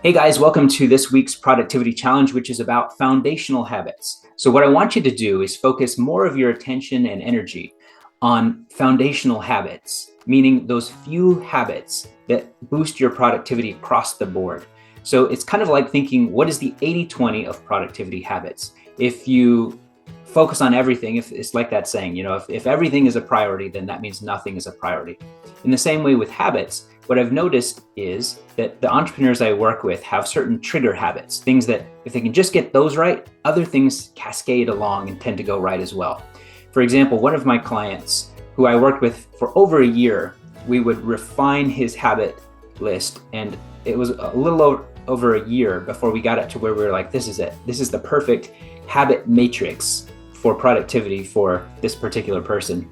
Hey guys, welcome to this week's productivity challenge, which is about foundational habits. So what I want you to do is focus more of your attention and energy on foundational habits, meaning those few habits that boost your productivity across the board. So it's kind of like thinking, what is the 80-20 of productivity habits? If you focus on everything, if it's like that saying, if everything is a priority, then that means nothing is a priority. In the same way with habits, what I've noticed is that the entrepreneurs I work with have certain trigger habits, things that if they can just get those right, other things cascade along and tend to go right as well. For example, one of my clients who I worked with for over a year, we would refine his habit list, and it was a little over a year before we got it to where we were like, this is it. This is the perfect habit matrix for productivity for this particular person.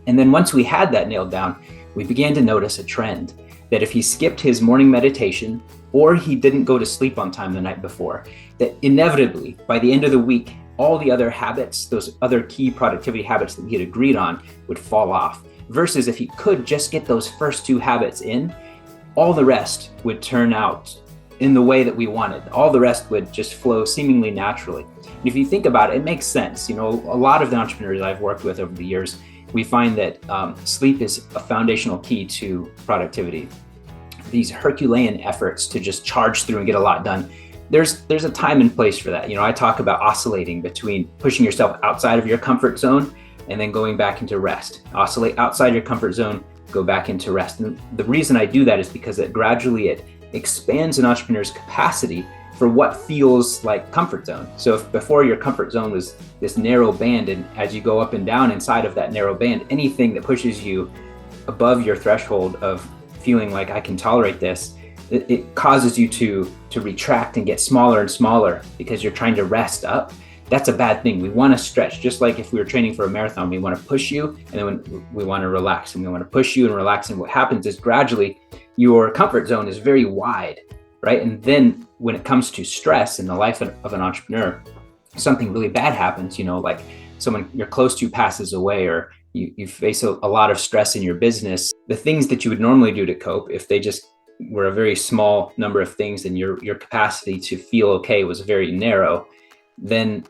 And then once we had that nailed down, we began to notice a trend that if he skipped his morning meditation or he didn't go to sleep on time the night before, that inevitably by the end of the week, all the other habits, those other key productivity habits that he had agreed on, would fall off. Versus if he could just get those first two habits in, all the rest would turn out in the way that we wanted. All the rest would just flow seemingly naturally. And if you think about it, it makes sense. A lot of the entrepreneurs I've worked with over the years, we find that sleep is a foundational key to productivity. These Herculean efforts to just charge through and get a lot done, there's a time and place for that. I talk about oscillating between pushing yourself outside of your comfort zone and then going back into rest. Oscillate outside your comfort zone, go back into rest. And the reason I do that is because it expands an entrepreneur's capacity for what feels like comfort zone. So if before your comfort zone was this narrow band, and as you go up and down inside of that narrow band, anything that pushes you above your threshold of feeling like I can tolerate this, it causes you to retract and get smaller and smaller because you're trying to rest up. That's a bad thing. We want to stretch, just like if we were training for a marathon, we want to push you and then we want to relax, and we want to push you and relax. And what happens is gradually your comfort zone is very wide, right? And then when it comes to stress in the life of an entrepreneur, something really bad happens, like someone you're close to passes away, or you face a lot of stress in your business. The things that you would normally do to cope, if they just were a very small number of things and your capacity to feel okay was very narrow, then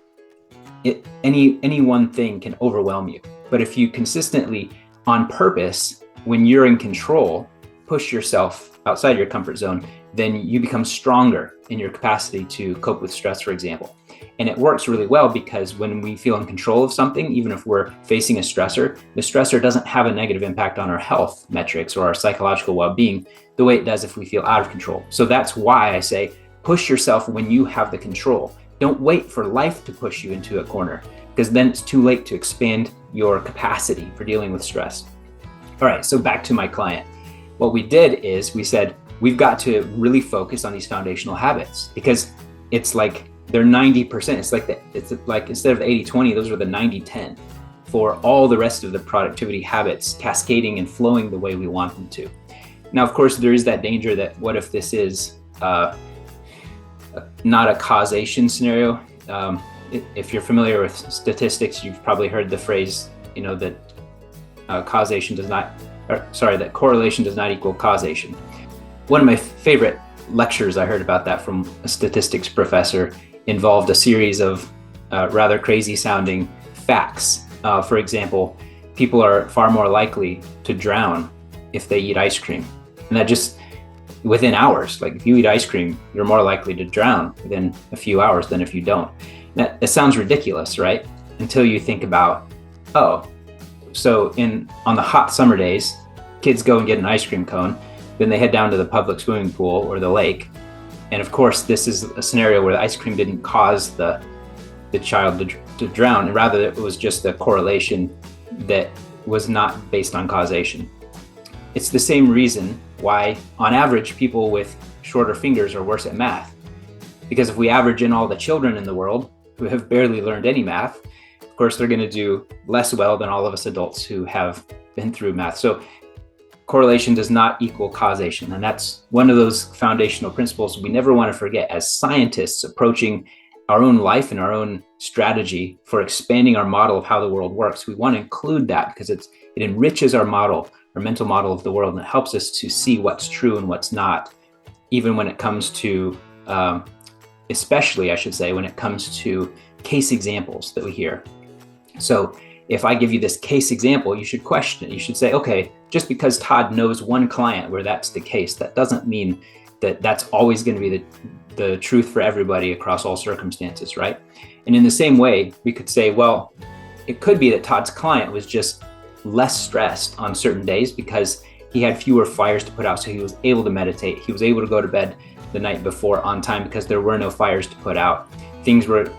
any one thing can overwhelm you. But if you consistently, on purpose, when you're in control, push yourself outside your comfort zone, then you become stronger in your capacity to cope with stress, for example. And it works really well because when we feel in control of something, even if we're facing a stressor, the stressor doesn't have a negative impact on our health metrics or our psychological well-being the way it does if we feel out of control. So that's why I say push yourself when you have the control. Don't wait for life to push you into a corner, because then it's too late to expand your capacity for dealing with stress. All right, so back to my client. What we did is we said, we've got to really focus on these foundational habits, because it's like they're 90%. It's like instead of 80-20, those are the 90-10 for all the rest of the productivity habits cascading and flowing the way we want them to. Now, of course, there is that danger that what if this is not a causation scenario? If you're familiar with statistics, you've probably heard the phrase, that that correlation does not equal causation. One of my favorite lectures I heard about that from a statistics professor involved a series of rather crazy sounding facts. For example, people are far more likely to drown if they eat ice cream. And that just within hours, like if you eat ice cream, you're more likely to drown within a few hours than if you don't. It sounds ridiculous, right? Until you think about, so on the hot summer days, kids go and get an ice cream cone, then they head down to the public swimming pool or the lake. And of course, this is a scenario where the ice cream didn't cause the child to drown. Rather, it was just a correlation that was not based on causation. It's the same reason why, on average, people with shorter fingers are worse at math. Because if we average in all the children in the world who have barely learned any math, of course, they're going to do less well than all of us adults who have been through math. So correlation does not equal causation. And that's one of those foundational principles we never want to forget as scientists approaching our own life and our own strategy for expanding our model of how the world works. We want to include that because it enriches our model, our mental model of the world, and it helps us to see what's true and what's not, even when it comes to, especially I should say, when it comes to case examples that we hear. So if I give you this case example, you should question it. You should say, okay, just because Todd knows one client where that's the case, that doesn't mean that that's always going to be the truth for everybody across all circumstances, right? And in the same way, we could say, well, it could be that Todd's client was just less stressed on certain days because he had fewer fires to put out, so he was able to meditate. He was able to go to bed the night before on time because there were no fires to put out. Things were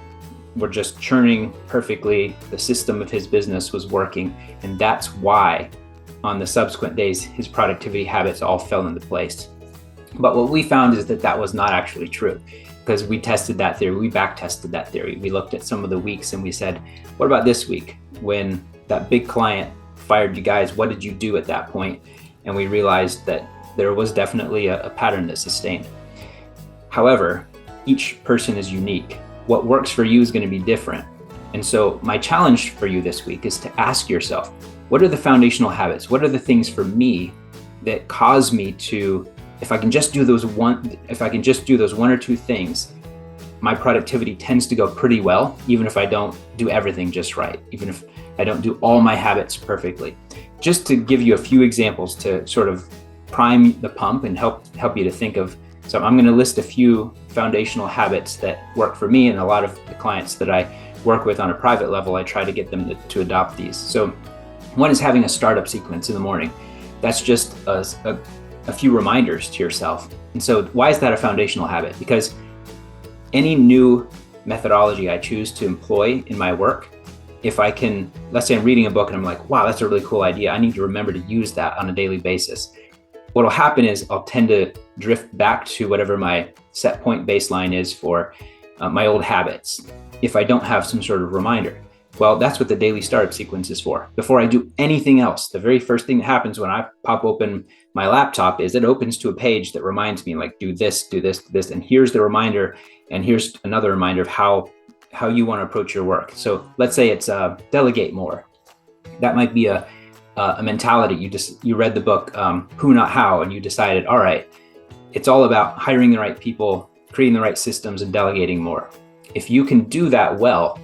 just churning perfectly. The system of his business was working, and that's why on the subsequent days his productivity habits all fell into place. But what we found is that that was not actually true, because we tested that theory, we back tested that theory. We looked at some of the weeks and we said, what about this week when that big client fired you guys? What did you do at that point? And we realized that there was definitely a pattern that sustained. However, each person is unique. What works for you is going to be different. And so my challenge for you this week is to ask yourself, what are the foundational habits? What are the things for me that cause me to, if I can just do those one or two things, my productivity tends to go pretty well, even if I don't do everything just right, even if I don't do all my habits perfectly. Just to give you a few examples to sort of prime the pump and help you to think of. So I'm going to list a few foundational habits that work for me, and a lot of the clients that I work with on a private level, I try to get them to adopt these. So one is having a startup sequence in the morning. That's just a few reminders to yourself. And so why is that a foundational habit? Because any new methodology I choose to employ in my work, if I can, let's say I'm reading a book and I'm like, wow, that's a really cool idea. I need to remember to use that on a daily basis. What'll happen is I'll tend to drift back to whatever my set point baseline is for my old habits if I don't have some sort of reminder. Well, that's what the daily startup sequence is for. Before I do anything else, the very first thing that happens when I pop open my laptop is it opens to a page that reminds me, like, do this, do this, do this. And here's the reminder. And here's another reminder of how you want to approach your work. So let's say it's delegate more. That might be a mentality. You read the book, Who Not How, and you decided, all right, it's all about hiring the right people, creating the right systems, and delegating more. If you can do that well,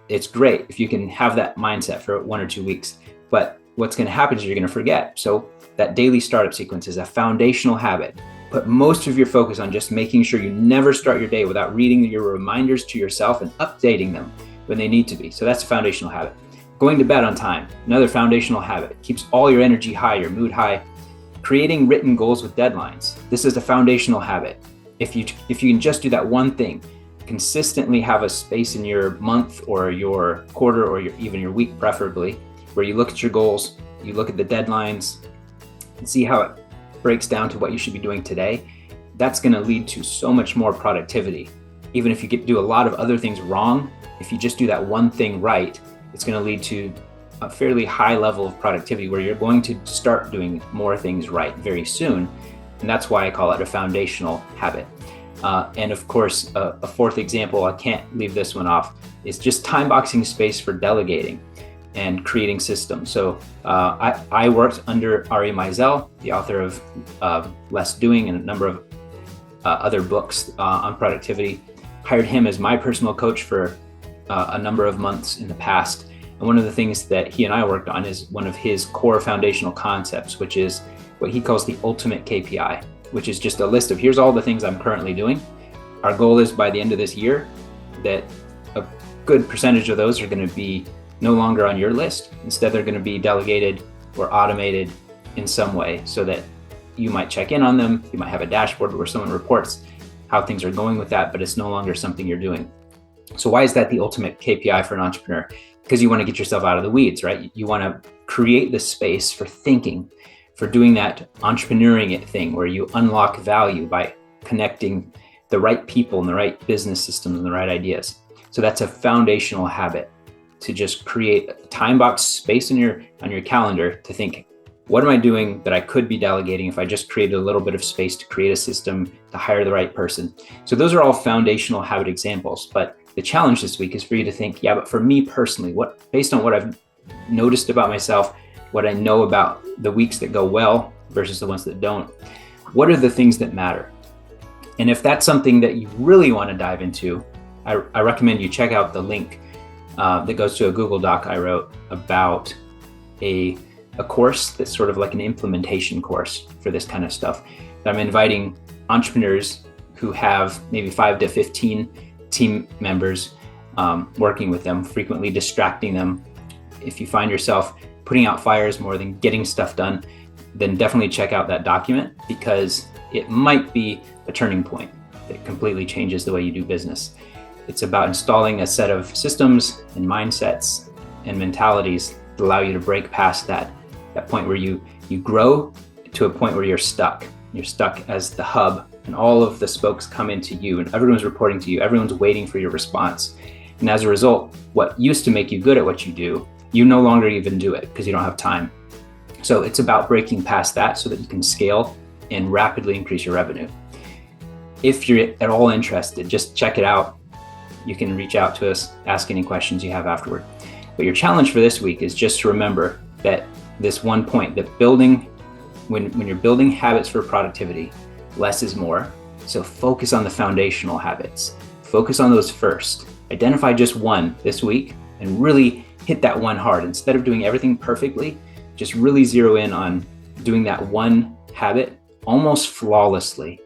it's great if you can have that mindset for 1 or 2 weeks. But what's going to happen is you're going to forget. So that daily startup sequence is a foundational habit. Put most of your focus on just making sure you never start your day without reading your reminders to yourself and updating them when they need to be. So that's a foundational habit. Going to bed on time, another foundational habit. Keeps all your energy high, your mood high. Creating written goals with deadlines. This is a foundational habit. If you can just do that one thing, consistently have a space in your month or your quarter or even your week preferably, where you look at your goals, you look at the deadlines, and see how it breaks down to what you should be doing today. That's going to lead to so much more productivity. Even if you do a lot of other things wrong, if you just do that one thing right, it's going to lead to a fairly high level of productivity where you're going to start doing more things right very soon. And that's why I call it a foundational habit. And of course, a fourth example, I can't leave this one off, is just time boxing space for delegating and creating systems. So I worked under Ari Meisel, the author of Less Doing and a number of other books on productivity. Hired him as my personal coach for a number of months in the past. And one of the things that he and I worked on is one of his core foundational concepts, which is what he calls the ultimate KPI, which is just a list of here's all the things I'm currently doing. Our goal is by the end of this year that a good percentage of those are going to be no longer on your list. Instead, they're going to be delegated or automated in some way so that you might check in on them. You might have a dashboard where someone reports how things are going with that, but it's no longer something you're doing. So why is that the ultimate KPI for an entrepreneur? Because you want to get yourself out of the weeds, right? You want to create the space for thinking, for doing that entrepreneuring it thing where you unlock value by connecting the right people and the right business systems and the right ideas. So that's a foundational habit, to just create a time box space on your calendar to think, what am I doing that I could be delegating if I just created a little bit of space to create a system to hire the right person? So those are all foundational habit examples. But the challenge this week is for you to think, yeah, but for me personally, based on what I've noticed about myself, what I know about the weeks that go well versus the ones that don't, What are the things that matter? And if that's something that you really want to dive into, I recommend you check out the link that goes to a Google Doc I wrote about a course that's sort of like an implementation course for this kind of stuff. That I'm inviting entrepreneurs who have maybe 5 to 15 team members working with them, frequently distracting them. If you find yourself putting out fires more than getting stuff done, then definitely check out that document, because it might be a turning point that completely changes the way you do business. It's about installing a set of systems and mindsets and mentalities that allow you to break past that point where you grow to a point where you're stuck. You're stuck as the hub, and all of the spokes come into you, and everyone's reporting to you. Everyone's waiting for your response. And as a result, what used to make you good at what you do, you no longer even do it because you don't have time. So it's about breaking past that so that you can scale and rapidly increase your revenue. If you're at all interested, just check it out. You can reach out to us, ask any questions you have afterward. But your challenge for this week is just to remember that this one point, that when you're building habits for productivity, less is more. So focus on the foundational habits. Focus on those first. Identify just one this week and really hit that one hard. Instead of doing everything perfectly, just really zero in on doing that one habit almost flawlessly.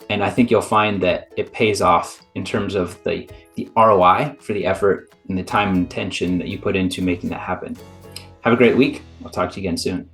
And I think you'll find that it pays off in terms of the ROI for the effort and the time and attention that you put into making that happen. Have a great week. I'll talk to you again soon.